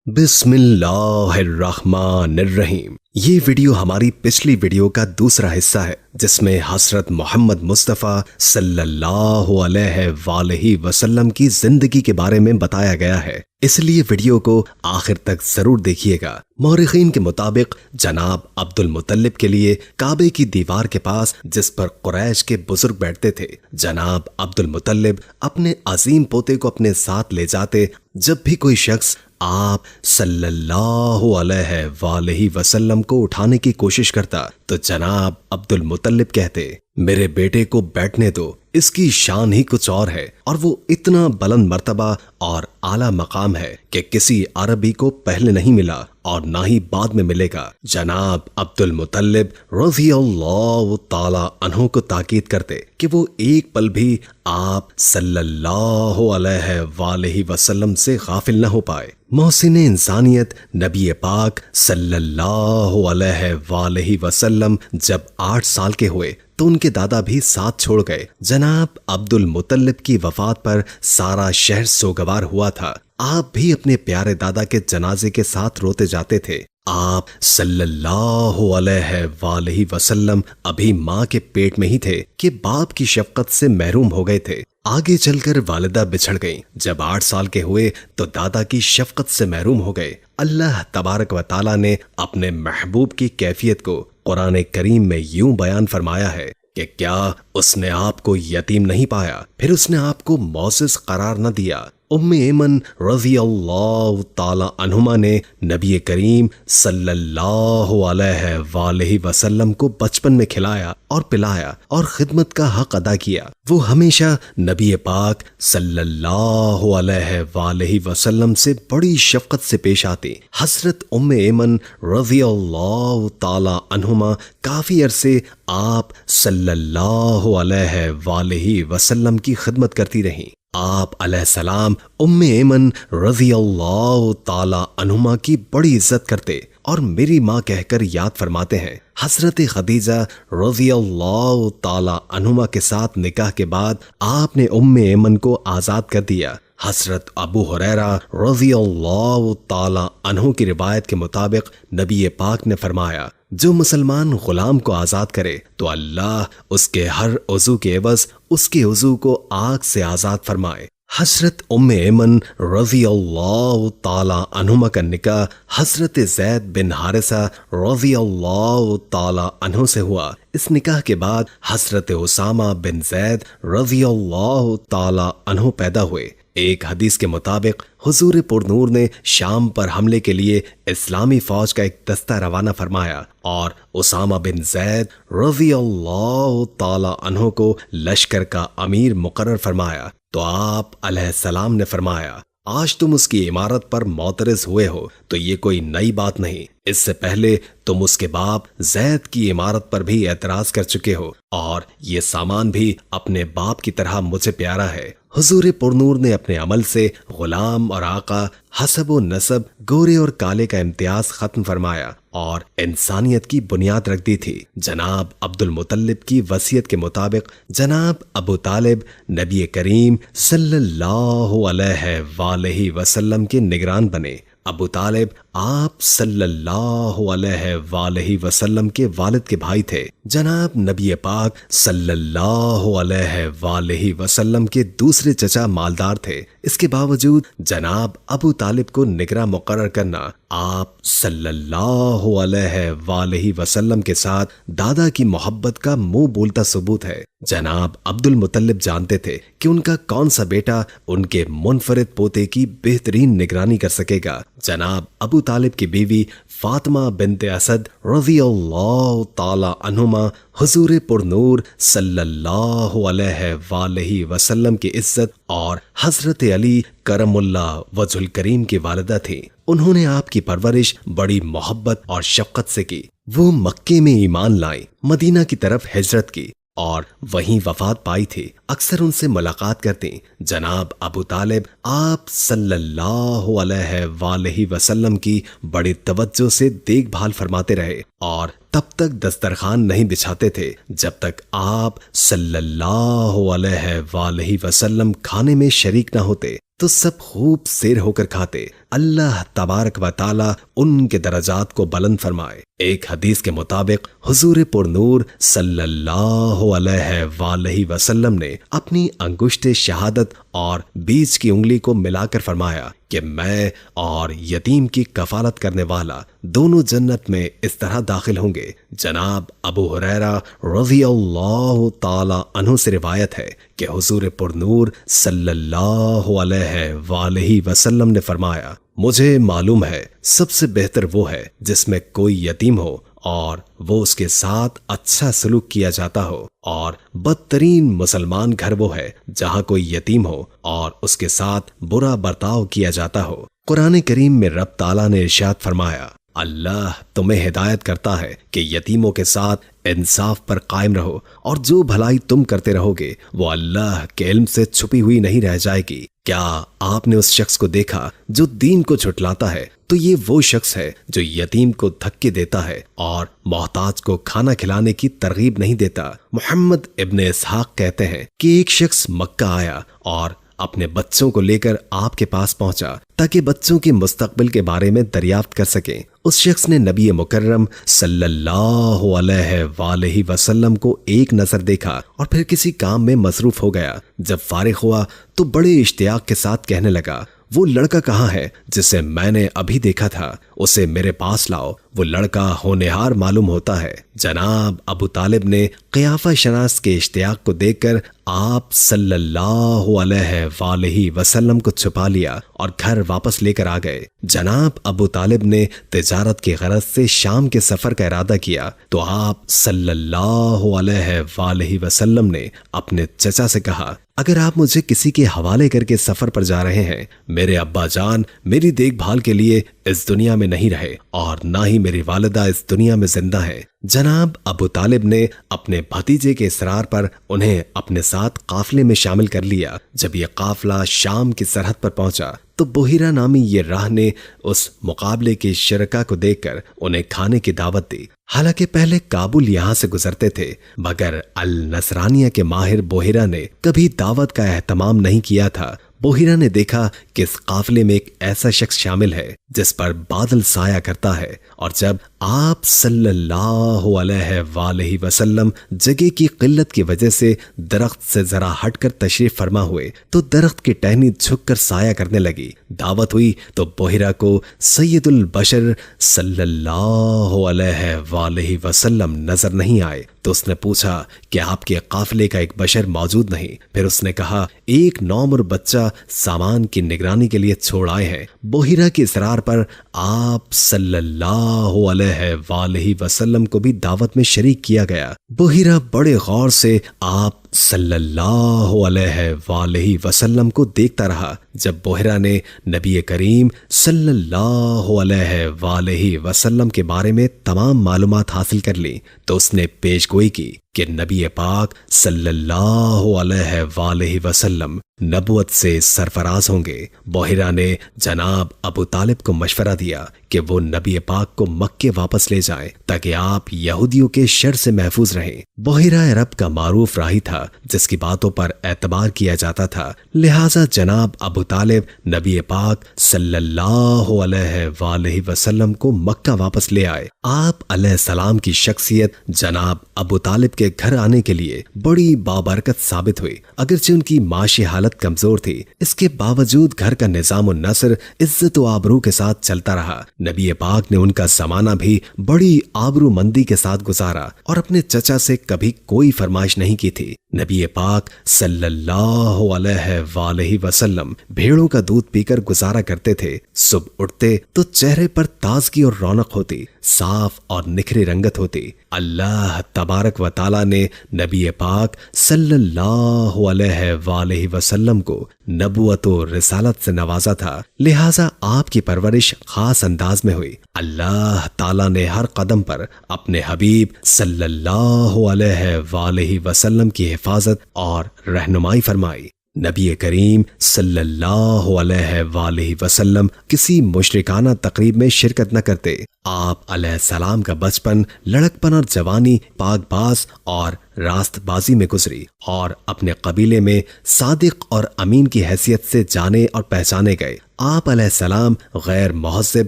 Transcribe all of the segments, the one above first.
بسم اللہ الرحمن الرحیم۔ یہ ویڈیو ہماری پچھلی ویڈیو کا دوسرا حصہ ہے جس میں حضرت محمد مصطفیٰ صلی اللہ علیہ وآلہ وسلم کی زندگی کے بارے میں بتایا گیا ہے، اس لیے ویڈیو کو آخر تک ضرور دیکھیے گا۔ مورخین کے مطابق جناب عبد المطلب کے لیے کعبے کی دیوار کے پاس جس پر قریش کے بزرگ بیٹھتے تھے، جناب عبد المطلب اپنے عظیم پوتے کو اپنے ساتھ لے جاتے۔ جب بھی کوئی شخص آپ صلی اللہ علیہ وآلہ وسلم کو اٹھانے کی کوشش کرتا تو جناب عبد المطلب کہتے، میرے بیٹے کو بیٹھنے دو، اس کی شان ہی کچھ اور ہے اور وہ اتنا بلند مرتبہ اور اعلیٰ مقام ہے کہ کسی عربی کو پہلے نہیں ملا اور نہ ہی بعد میں ملے گا۔ جناب عبد المطلب رضی اللہ تعالی عنہ کو تاکید کرتے کہ وہ ایک پل بھی آپ صلی اللہ علیہ وآلہ وسلم سے غافل نہ ہو پائے۔ محسن انسانیت نبی پاک صلی اللہ علیہ وآلہ وسلم جب 8 سال کے ہوئے تو ان کے دادا بھی ساتھ چھوڑ گئے۔ جناب عبد المطلب کی وفات پر سارا شہر سوگوار ہوا تھا۔ آپ بھی اپنے پیارے دادا کے جنازے کے ساتھ روتے جاتے تھے۔ آپ صلی اللہ علیہ وآلہ وسلم ابھی ماں کے پیٹ میں ہی تھے کہ باپ کی شفقت سے محروم ہو گئے تھے۔ آگے چل کر والدہ بچھڑ گئیں۔ جب 8 سال کے ہوئے تو دادا کی شفقت سے محروم ہو گئے۔ اللہ تبارک و تعالی نے اپنے محبوب کی کیفیت کو قرآن کریم میں یوں بیان فرمایا ہے کہ کیا اس نے آپ کو یتیم نہیں پایا، پھر اس نے آپ کو معزز قرار نہ دیا۔ ام ایمن رضی اللہ تعالی عنہما نے نبی کریم صلی اللہ علیہ وآلہ وسلم کو بچپن میں کھلایا اور پلایا اور خدمت کا حق ادا کیا۔ وہ ہمیشہ نبی پاک صلی اللہ علیہ وآلہ وسلم سے بڑی شفقت سے پیش آتی۔ حضرت ام ایمن رضی اللہ تعالی عنہما کافی عرصے آپ صلی اللہ علیہ وآلہ وسلم کی خدمت کرتی رہیں۔ آپ علیہ السلام ام ایمن رضی اللہ تعالی عنہما کی بڑی عزت کرتے اور میری ماں کہہ کر یاد فرماتے ہیں۔ حضرت خدیجہ رضی اللہ تعالی عنہما کے ساتھ نکاح کے بعد آپ نے ام ایمن کو آزاد کر دیا۔ حضرت ابو ہریرہ رضی اللہ تعالی عنہ کی روایت کے مطابق نبی پاک نے فرمایا، جو مسلمان غلام کو آزاد کرے تو اللہ اس کے ہر عضو کے عوض اس کے عضو کو آگ سے آزاد فرمائے۔ حضرت ام ایمن رضی اللہ تعالی عنہما کا نکاح حضرت زید بن حارثہ رضی اللہ تعالی عنہ سے ہوا۔ اس نکاح کے بعد حضرت اسامہ بن زید رضی اللہ تعالی عنہ پیدا ہوئے۔ ایک حدیث کے مطابق حضور پرنور نے شام پر حملے کے لیے اسلامی فوج کا ایک دستہ روانہ فرمایا اور اسامہ بن زید رضی اللہ تعالی عنہ کو لشکر کا امیر مقرر فرمایا تو آپ علیہ السلام نے فرمایا، آج تم اس کی عمارت پر معترض ہوئے ہو تو یہ کوئی نئی بات نہیں، اس سے پہلے تم اس کے باپ زید کی عمارت پر بھی اعتراض کر چکے ہو اور یہ سامان بھی اپنے باپ کی طرح مجھے پیارا ہے۔ حضور پرنور نے اپنے عمل سے غلام اور آقا، حسب و نسب، گورے اور کالے کا امتیاز ختم فرمایا اور انسانیت کی بنیاد رکھ دی تھی۔ جناب عبد المطلب کی وصیت کے مطابق جناب ابو طالب نبی کریم صلی اللہ علیہ وآلہ وسلم کے نگران بنے۔ ابو طالب آپ صلی اللہ علیہ وآلہ وسلم کے والد کے بھائی تھے۔ جناب نبی پاک صلی اللہ علیہ وآلہ وسلم کے دوسرے چچا مالدار تھے۔ اس کے باوجود جناب ابو طالب کو نگراں مقرر کرنا آپ صلی اللہ علیہ وآلہ وسلم کے ساتھ دادا کی محبت کا منہ بولتا ثبوت ہے۔ جناب عبد المطلب جانتے تھے کہ ان کا کون سا بیٹا ان کے منفرد پوتے کی بہترین نگرانی کر سکے گا۔ جناب ابو طالب کی بیوی فاطمہ بنت اسد رضی اللہ تعالی عنہما حضور پرنور صلی اللہ علیہ وآلہ وسلم کی عزت اور حضرت علی کرم اللہ وجہ الکریم کی والدہ تھی۔ انہوں نے آپ کی پرورش بڑی محبت اور شفقت سے کی۔ وہ مکے میں ایمان لائیں، مدینہ کی طرف ہجرت کی اور وہیں وفات پائی تھی۔ اکثر ان سے ملاقات کرتے۔ جناب ابو طالب آپ صلی اللہ علیہ وآلہ وسلم کی بڑی توجہ سے دیکھ بھال فرماتے رہے اور تب تک دسترخوان نہیں بچھاتے تھے جب تک آپ صلی اللہ علیہ وآلہ وسلم کھانے میں شریک نہ ہوتے۔ تو سب خوب سیر ہو کر کھاتے۔ اللہ تبارک و تعالی ان کے درجات کو بلند فرمائے۔ ایک حدیث کے مطابق حضور پر نور صلی اللہ علیہ وآلہ وسلم نے اپنی انگشت شہادت اور بیچ کی انگلی کو ملا کر فرمایا کہ میں اور یتیم کی کفالت کرنے والا دونوں جنت میں اس طرح داخل ہوں گے۔ جناب ابو ہریرہ رضی اللہ تعالی عنہ سے روایت ہے کہ حضور پر نور صلی اللہ علیہ وآلہ وسلم نے فرمایا، مجھے معلوم ہے سب سے بہتر وہ ہے جس میں کوئی یتیم ہو اور وہ اس کے ساتھ اچھا سلوک کیا جاتا ہو، اور بدترین مسلمان گھر وہ ہے جہاں کوئی یتیم ہو اور اس کے ساتھ برا برتاؤ کیا جاتا ہو۔ قرآن کریم میں رب تعالیٰ نے ارشاد فرمایا، اللہ تمہیں ہدایت کرتا ہے کہ یتیموں کے ساتھ انصاف پر قائم رہو، اور جو بھلائی تم کرتے رہو گے وہ اللہ کے علم سے چھپی ہوئی نہیں رہ جائے گی۔ کیا آپ نے اس شخص کو دیکھا جو دین کو جھٹلاتا ہے؟ تو یہ وہ شخص ہے جو یتیم کو دھکے دیتا ہے اور محتاج کو کھانا کھلانے کی ترغیب نہیں دیتا۔ محمد ابن اسحاق کہتے ہیں کہ ایک شخص مکہ آیا اور اپنے بچوں کو لے کر آپ کے پاس پہنچا تاکہ بچوں کے مستقبل کے بارے میں دریافت کر سکیں۔ اس شخص نے نبی مکرم صلی اللہ علیہ وآلہ وسلم کو ایک نظر دیکھا اور پھر کسی کام میں مصروف ہو گیا۔ جب فارغ ہوا تو بڑے اشتیاق کے ساتھ کہنے لگا، وہ لڑکا کہاں ہے جسے میں نے ابھی دیکھا تھا؟ اسے میرے پاس لاؤ، وہ لڑکا ہونہار معلوم ہوتا ہے۔ جناب ابو طالب نے قیافہ شناس کے اشتیاق کو دیکھ کر آپ صلی اللہ علیہ وآلہ وسلم کو چھپا لیا اور گھر واپس لے کر آ گئے۔ جناب ابو طالب نے تجارت کی غرض سے شام کے سفر کا ارادہ کیا تو آپ صلی اللہ علیہ وآلہ وسلم نے اپنے چچا سے کہا، اگر آپ مجھے کسی کے حوالے کر کے سفر پر جا رہے ہیں، میرے ابا جان میری دیکھ بھال کے لیے اس دنیا میں نہیں رہے اور نہ ہی میری والدہ اس دنیا میں زندہ ہے۔ جناب ابو طالب نے اپنے بھتیجے کے اصرار پر انہیں اپنے ساتھ قافلے میں شامل کر لیا۔ جب یہ قافلہ شام کی سرحد پر پہنچا تو بحیرہ نامی یہ راہ نے اس مقابلے کے شرکا کو دیکھ کر انہیں کھانے کی دعوت دی۔ حالانکہ پہلے کابل یہاں سے گزرتے تھے، مگر النصرانیہ کے ماہر بحیرہ نے کبھی دعوت کا اہتمام نہیں کیا تھا۔ بحیرہ نے دیکھا کہ اس قافلے میں ایک ایسا شخص شامل ہے جس پر بادل سایہ کرتا ہے، اور جب آپ صلی اللہ علیہ وآلہ وسلم جگہ کی قلت کی وجہ سے درخت سے ذرا ہٹ کر تشریف فرما ہوئے تو درخت کی ٹہنی جھک کر سایہ کرنے لگی۔ دعوت ہوئی تو بحیرہ کو سید البشر صلی اللہ علیہ وآلہ وسلم نظر نہیں آئے تو اس نے پوچھا کہ آپ کے قافلے کا ایک بشر موجود نہیں؟ پھر اس نے کہا، ایک نومر بچہ سامان کی نگرانی کے لیے چھوڑ آئے ہیں۔ بحیرہ کے اصرار پر آپ صلی اللہ علیہ وآلہ وسلم کو بھی دعوت میں شریک کیا گیا۔ بحیرہ بڑے غور سے آپ صلی اللہ علیہ وآلہ وسلم کو دیکھتا رہا۔ جب بحیرہ نے نبی کریم صلی اللہ علیہ وآلہ وسلم کے بارے میں تمام معلومات حاصل کر لی تو اس نے پیش گوئی کی کہ نبی پاک صلی اللہ علیہ وآلہ وسلم نبوت سے سرفراز ہوں گے۔ بحیرہ نے جناب ابو طالب کو مشورہ دیا کہ وہ نبی پاک کو مکے واپس لے جائیں تاکہ آپ یہودیوں کے شر سے محفوظ رہیں۔ بحیرہ عرب کا معروف راہی تھا جس کی باتوں پر اعتبار کیا جاتا تھا، لہٰذا جناب ابو طالب نبی پاک صلی اللہ علیہ وآلہ وسلم کو مکہ واپس لے آئے۔ آپ علیہ السلام کی شخصیت جناب ابو طالب کے گھر آنے کے لیے بڑی بابرکت ثابت ہوئی۔ اگرچہ ان کی معاشی حالت کمزور تھی، اس کے باوجود گھر کا نظام و نثر عزت و آبرو کے ساتھ چلتا رہا۔ نبی پاک نے ان کا زمانہ بھی بڑی آبرو مندی کے ساتھ گزارا اور اپنے چچا سے کبھی کوئی فرمائش نہیں کی تھی۔ نبی پاک صلی اللہ علیہ وآلہ وسلم بھیڑوں کا دودھ پی کر گزارا کرتے تھے۔ صبح اٹھتے تو چہرے پر تازگی اور رونق ہوتی، صاف اور نکھری رنگت ہوتی۔ اللہ تبارک و تعالی نے نبی پاک صلی اللہ علیہ وآلہ وسلم کو نبوت و رسالت سے نوازا تھا، لہٰذا آپ کی پرورش خاص انداز میں ہوئی۔ اللہ تعالی نے ہر قدم پر اپنے حبیب صلی اللہ علیہ وآلہ وسلم کی حفاظت اور رہنمائی فرمائی۔ نبی کریم صلی اللہ علیہ وآلہ وسلم کسی مشرکانہ تقریب میں شرکت نہ کرتے۔ آپ علیہ السلام کا بچپن، لڑکپن اور جوانی پاک باز اور راست بازی میں گزری اور اپنے قبیلے میں صادق اور امین کی حیثیت سے جانے اور پہچانے گئے۔ آپ علیہ السلام غیر مہذب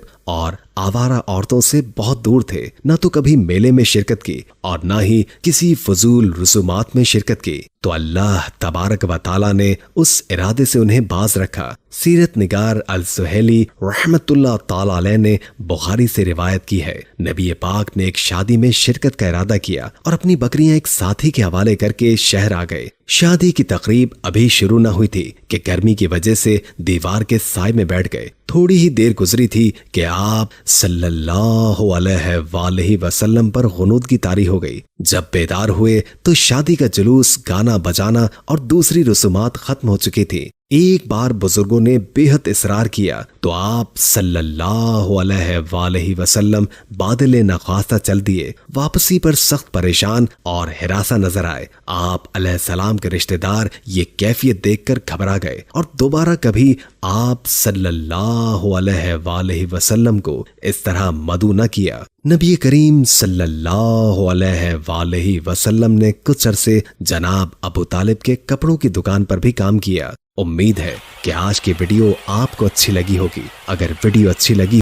اور آوارہ عورتوں سے بہت دور تھے، نہ تو کبھی میلے میں شرکت کی اور نہ ہی کسی فضول رسومات میں شرکت کی، تو اللہ تبارک و تعالی نے اس ارادے سے انہیں باز رکھا۔ سیرت نگار السہیلی رحمت اللہ تعالی علیہ نے بخاری سے روایت کی ہے، نبی پاک نے ایک شادی میں شرکت کا ارادہ کیا اور اپنی بکریاں ایک ساتھی کے حوالے کر کے شہر آ گئے۔ شادی کی تقریب ابھی شروع نہ ہوئی تھی کہ گرمی کی وجہ سے دیوار کے سائے میں بیٹھ گئے۔ تھوڑی ہی دیر گزری تھی کہ آپ صلی اللہ علیہ وآلہ وسلم پر غنودگی طاری ہو گئی۔ جب بیدار ہوئے تو شادی کا جلوس، گانا بجانا اور دوسری رسومات ختم ہو چکی تھی۔ ایک بار بزرگوں نے بے حد اصرار کیا تو آپ صلی اللہ علیہ وآلہ وسلم بادل نخواستہ چل دیے۔ واپسی پر سخت پریشان اور ہراساں نظر آئے۔ آپ علیہ السلام کے رشتہ دار یہ کیفیت دیکھ کر گھبرا گئے اور دوبارہ کبھی آپ صلی اللہ علیہ وآلہ وسلم کو اس طرح مدعو نہ کیا۔ نبی کریم صلی اللہ علیہ وآلہ وسلم نے کچھ عرصے جناب ابو طالب کے کپڑوں کی دکان پر بھی کام کیا۔ امید ہے کہ آج کی ویڈیو آپ کو اچھی لگی ہوگی۔ اگر ویڈیو اچھی لگی